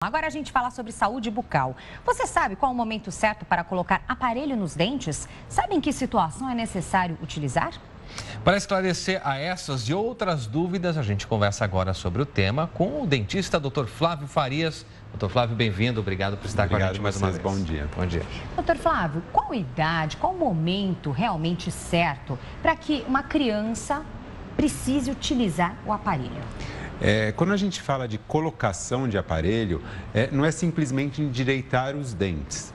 Agora a gente fala sobre saúde bucal. Você sabe qual é o momento certo para colocar aparelho nos dentes? Sabe em que situação é necessário utilizar? Para esclarecer a essas e outras dúvidas, a gente conversa agora sobre o tema com o dentista Dr. Flávio Farias. Dr. Flávio, bem-vindo. Obrigado por estar com a gente mais uma vez. Bom dia. Bom dia. Dr. Flávio, qual idade, qual o momento realmente certo para que uma criança precise utilizar o aparelho? Quando a gente fala de colocação de aparelho, não é simplesmente endireitar os dentes.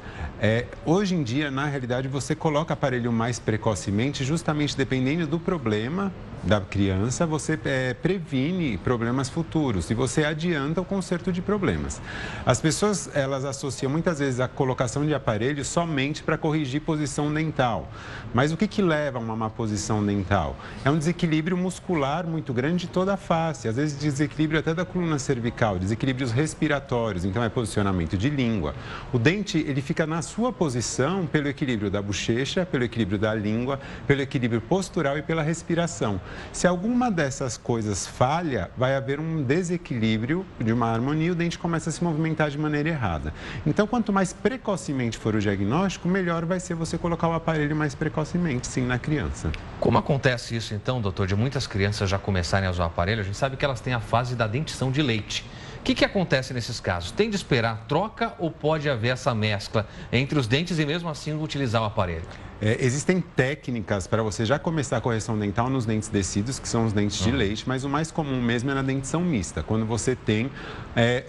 Hoje em dia, na realidade, você coloca aparelho mais precocemente, justamente dependendo do problema da criança, você previne problemas futuros e você adianta o conserto de problemas. As pessoas, elas associam muitas vezes a colocação de aparelho somente para corrigir posição dental. Mas o que leva a uma má posição dental? É um desequilíbrio muscular muito grande de toda a face, às vezes desequilíbrio até da coluna cervical, desequilíbrios respiratórios, então é posicionamento de língua. O dente, ele fica na sua posição pelo equilíbrio da bochecha, pelo equilíbrio da língua, pelo equilíbrio postural e pela respiração. Se alguma dessas coisas falha, vai haver um desequilíbrio de uma harmonia e o dente começa a se movimentar de maneira errada. Então, quanto mais precocemente for o diagnóstico, melhor vai ser você colocar o aparelho mais precocemente, sim, na criança. Como acontece isso, então, doutor, de muitas crianças já começarem a usar o aparelho? A gente sabe que elas têm a fase da dentição de leite. O que acontece nesses casos? Tem de esperar a troca ou pode haver essa mescla entre os dentes e mesmo assim utilizar o aparelho? Existem técnicas para você já começar a correção dental nos dentes descidos, que são os dentes de leite, mas o mais comum mesmo é na dentição mista. Quando você tem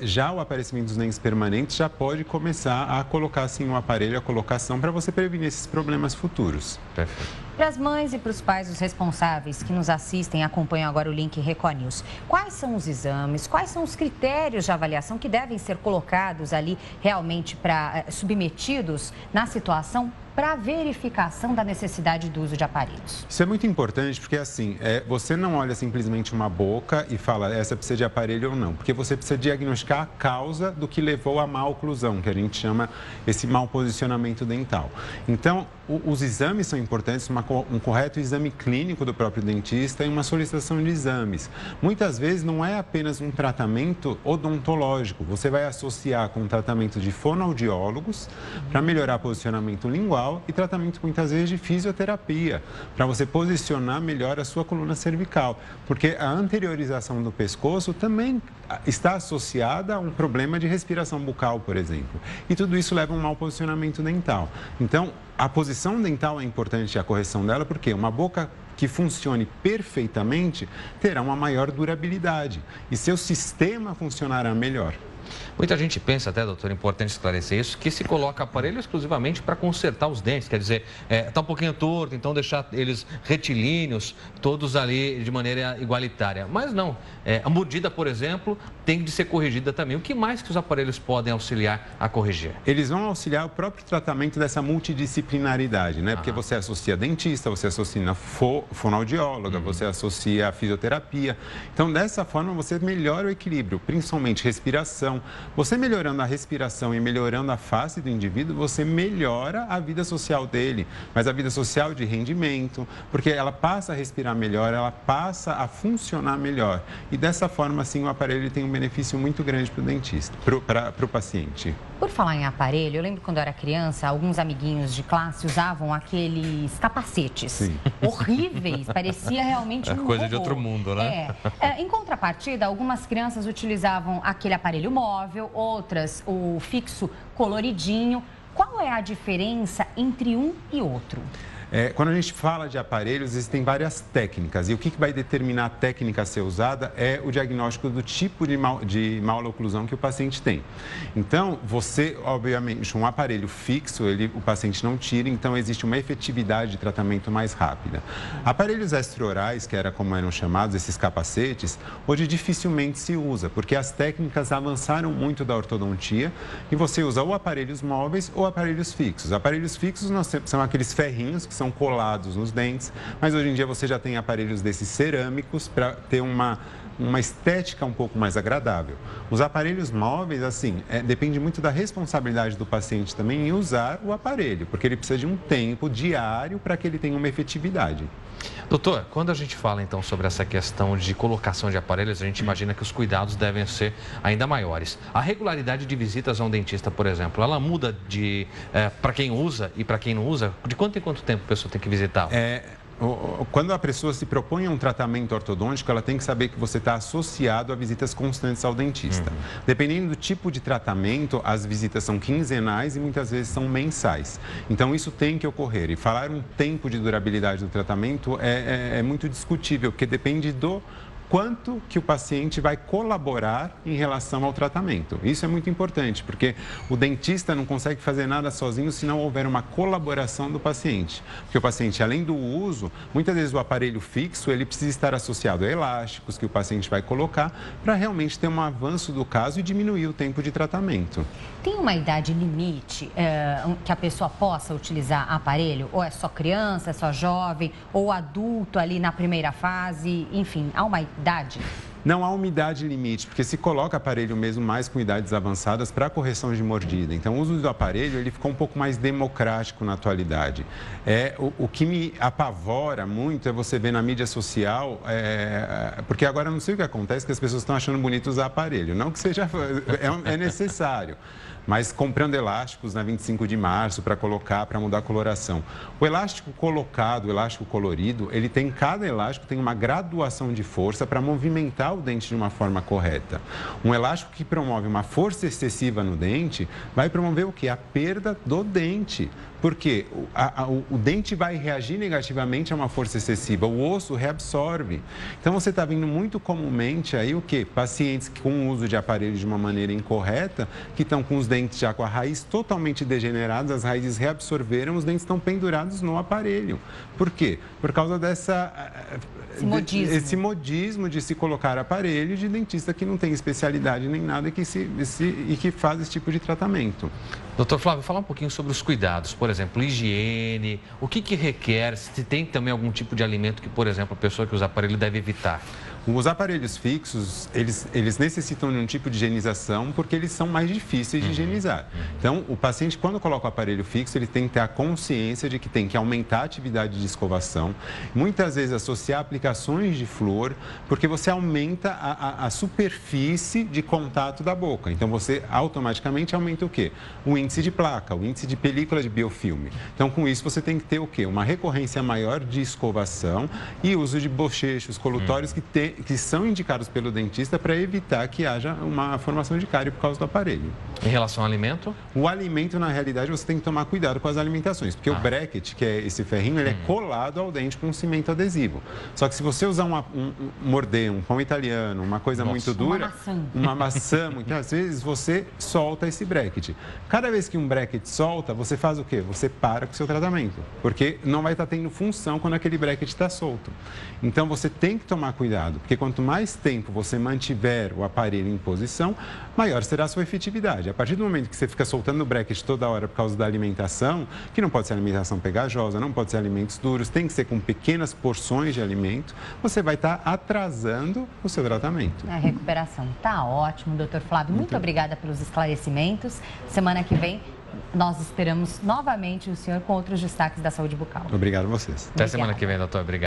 já o aparecimento dos dentes permanentes, já pode começar a colocar assim o aparelho, a colocação, para você prevenir esses problemas futuros. Perfeito. Para as mães e para os pais, os responsáveis que nos assistem e acompanham agora o link Record News, quais são os exames, quais são os critérios de avaliação que devem ser colocados ali realmente submetidos na situação para verificação da necessidade do uso de aparelhos? Isso é muito importante porque, assim, você não olha simplesmente uma boca e fala essa precisa de aparelho ou não, porque você precisa diagnosticar a causa do que levou à má oclusão, que a gente chama esse mau posicionamento dental. Então, os exames são importantes, um correto exame clínico do próprio dentista e uma solicitação de exames. Muitas vezes não é apenas um tratamento odontológico, você vai associar com um tratamento de fonoaudiólogos para melhorar posicionamento lingual e tratamento muitas vezes de fisioterapia, para você posicionar melhor a sua coluna cervical, porque a anteriorização do pescoço também está associada a um problema de respiração bucal, por exemplo, e tudo isso leva a um mau posicionamento dental. Então, a posição dental é importante, a correção dela, porque uma boca que funcione perfeitamente terá uma maior durabilidade e seu sistema funcionará melhor. Muita gente pensa até, doutor, é importante esclarecer isso, que se coloca aparelho exclusivamente para consertar os dentes, quer dizer, está um pouquinho torto, então deixar eles retilíneos, todos ali de maneira igualitária. Mas não, a mordida, por exemplo, tem de ser corrigida também. O que mais que os aparelhos podem auxiliar a corrigir? Eles vão auxiliar o próprio tratamento dessa multidisciplinaridade, né? Porque você associa dentista, você associa fonoaudióloga, você associa a fisioterapia. Então, dessa forma, você melhora o equilíbrio, principalmente respiração. Você melhorando a respiração e melhorando a face do indivíduo, você melhora a vida social dele, mas a vida social de rendimento, porque ela passa a respirar melhor, ela passa a funcionar melhor. E dessa forma, assim, o aparelho tem um benefício muito grande para o dentista, para o paciente. Por falar em aparelho, eu lembro quando eu era criança, alguns amiguinhos de classe usavam aqueles capacetes. Sim. Horríveis, parecia realmente um coisa robô. de outro mundo, né? Em contrapartida, algumas crianças utilizavam aquele aparelho móvel, outras o fixo coloridinho. Qual é a diferença entre um e outro? Quando a gente fala de aparelhos, existem várias técnicas e o que vai determinar a técnica a ser usada é o diagnóstico do tipo de maloclusão que o paciente tem. Então, você, obviamente, um aparelho fixo, o paciente não tira, então existe uma efetividade de tratamento mais rápida. Aparelhos extraorais, que era como eram chamados, esses capacetes, hoje dificilmente se usa, porque as técnicas avançaram muito da ortodontia e você usa ou aparelhos móveis ou aparelhos fixos. Aparelhos fixos são aqueles ferrinhos que são colados nos dentes, mas hoje em dia você já tem aparelhos desses cerâmicos para ter uma uma estética um pouco mais agradável. Os aparelhos móveis, assim, depende muito da responsabilidade do paciente também em usar o aparelho, porque ele precisa de um tempo diário para que ele tenha uma efetividade. Doutor, quando a gente fala então sobre essa questão de colocação de aparelhos, a gente imagina que os cuidados devem ser ainda maiores. A regularidade de visitas a um dentista, por exemplo, ela muda para quem usa e para quem não usa? De quanto em quanto tempo a pessoa tem que visitar? Quando a pessoa se propõe a um tratamento ortodôntico, ela tem que saber que você está associado a visitas constantes ao dentista. Dependendo do tipo de tratamento, as visitas são quinzenais e muitas vezes são mensais. Então, isso tem que ocorrer. E falar um tempo de durabilidade do tratamento é muito discutível, porque depende do quanto que o paciente vai colaborar em relação ao tratamento. Isso é muito importante, porque o dentista não consegue fazer nada sozinho se não houver uma colaboração do paciente. Porque o paciente, além do uso, muitas vezes o aparelho fixo, ele precisa estar associado a elásticos que o paciente vai colocar para realmente ter um avanço do caso e diminuir o tempo de tratamento. Tem uma idade limite que a pessoa possa utilizar aparelho? Ou é só criança, é só jovem, ou adulto ali na primeira fase? Enfim, há uma idade? Não há uma idade limite, porque se coloca aparelho mesmo mais com idades avançadas para correção de mordida. Então, o uso do aparelho ele ficou um pouco mais democrático na atualidade. O que me apavora muito é você ver na mídia social, porque agora eu não sei o que acontece, que as pessoas estão achando bonito usar aparelho. Não que seja, é necessário. Mas comprando elásticos na 25 de março para colocar, para mudar a coloração. O elástico colocado, o elástico colorido, cada elástico tem uma graduação de força para movimentar o dente de uma forma correta. Um elástico que promove uma força excessiva no dente vai promover o quê? A perda do dente. Porque o dente vai reagir negativamente a uma força excessiva, o osso reabsorve. Então, você está vendo muito comumente aí o quê? Pacientes com o uso de aparelho de uma maneira incorreta, que estão com os dentes já com a raiz totalmente degeneradas, as raízes reabsorveram, os dentes estão pendurados no aparelho. Por quê? Por causa esse modismo de se colocar aparelho de dentista que não tem especialidade nem nada e que faz esse tipo de tratamento. Doutor Flávio, falar um pouquinho sobre os cuidados, por exemplo, higiene, o que requer, se tem também algum tipo de alimento que, por exemplo, a pessoa que usa aparelho deve evitar? Os aparelhos fixos, eles necessitam de um tipo de higienização porque eles são mais difíceis de higienizar. Então, o paciente, quando coloca o aparelho fixo, ele tem que ter a consciência de que tem que aumentar a atividade de escovação, muitas vezes associar aplicações de flúor, porque você aumenta a superfície de contato da boca. Então, você automaticamente aumenta o quê? O índice de placa, o índice de película de biofilme. Então, com isso, você tem que ter o quê? Uma recorrência maior de escovação e uso de bochechos colutórios que são indicados pelo dentista para evitar que haja uma formação de cárie por causa do aparelho. Em relação ao alimento? O alimento, na realidade, você tem que tomar cuidado com as alimentações, porque o bracket, que é esse ferrinho, ele é colado ao dente com um cimento adesivo. Só que se você usar morder um pão italiano, uma coisa muito dura, uma maçã, muitas vezes você solta esse bracket. Cada vez que um bracket solta, você faz o quê? Você para com o seu tratamento, porque não vai estar tendo função quando aquele bracket está solto. Então, você tem que tomar cuidado, porque quanto mais tempo você mantiver o aparelho em posição, maior será a sua efetividade. A partir do momento que você fica soltando o bracket toda hora por causa da alimentação, que não pode ser alimentação pegajosa, não pode ser alimentos duros, tem que ser com pequenas porções de alimento, você vai estar atrasando o seu tratamento. A recuperação tá ótimo, doutor Flávio. Muito obrigada pelos esclarecimentos. Semana que vem nós esperamos novamente o senhor com outros destaques da saúde bucal. Obrigado a vocês. Até semana que vem, doutor. Obrigado.